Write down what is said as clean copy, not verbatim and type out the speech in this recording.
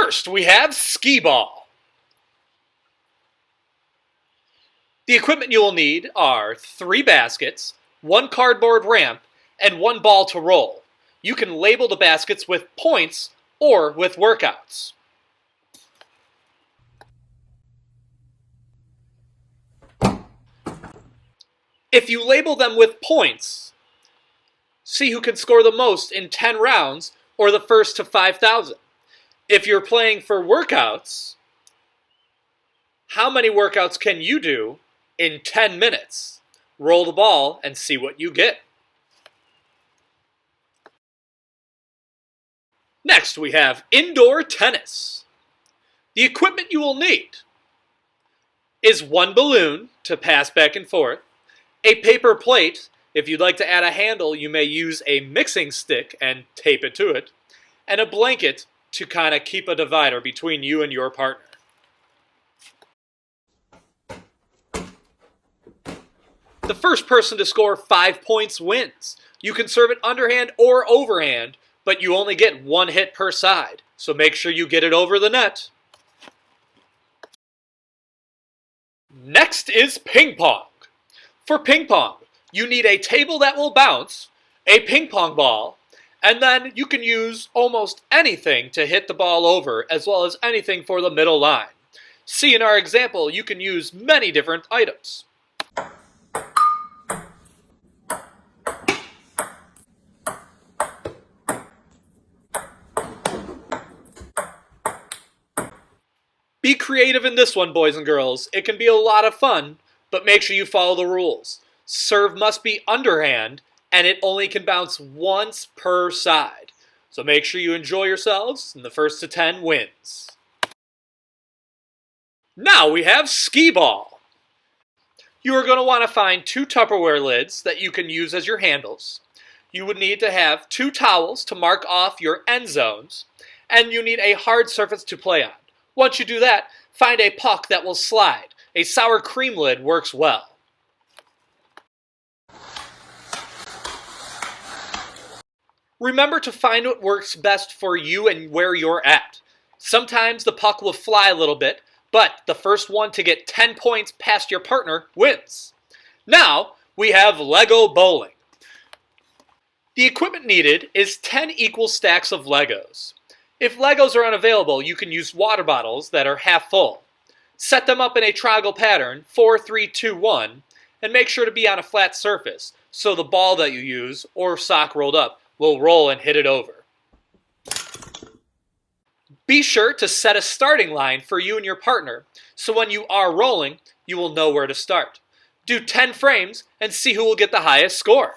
First, we have skee ball. The equipment you will need are 3 baskets, 1 cardboard ramp, and 1 ball to roll. You can label the baskets with points or with workouts. If you label them with points, see who can score the most in 10 rounds or the first to 5,000. If you're playing for workouts, how many workouts can you do in 10 minutes? Roll the ball and see what you get. Next, we have indoor tennis. The equipment you will need is 1 balloon to pass back and forth, a paper plate. If you'd like to add a handle, you may use a mixing stick and tape it to it, and a blanket to kind of keep a divider between you and your partner. The first person to score 5 points wins. You can serve it underhand or overhand, but you only get 1 hit per side, so make sure you get it over the net. Next is ping pong. For ping pong, you need a table that will bounce, a ping pong ball, and then you can use almost anything to hit the ball over, as well as anything for the middle line. See in our example, you can use many different items. Be creative in this one, boys and girls. It can be a lot of fun, but make sure you follow the rules. Serve must be underhand, and it only can bounce once per side. So make sure you enjoy yourselves, and the first to 10 wins. Now we have skee ball. You are going to want to find 2 Tupperware lids that you can use as your handles. You would need to have 2 towels to mark off your end zones, and you need a hard surface to play on. Once you do that, find a puck that will slide. A sour cream lid works well. Remember to find what works best for you and where you're at. Sometimes the puck will fly a little bit, but the first one to get 10 points past your partner wins. Now, we have Lego bowling. The equipment needed is 10 equal stacks of Legos. If Legos are unavailable, you can use water bottles that are half full. Set them up in a triangle pattern, 4, 3, 2, 1, and make sure to be on a flat surface, so the ball that you use, or sock rolled up, will roll and hit it over. Be sure to set a starting line for you and your partner, so when you are rolling, you will know where to start. Do 10 frames and see who will get the highest score.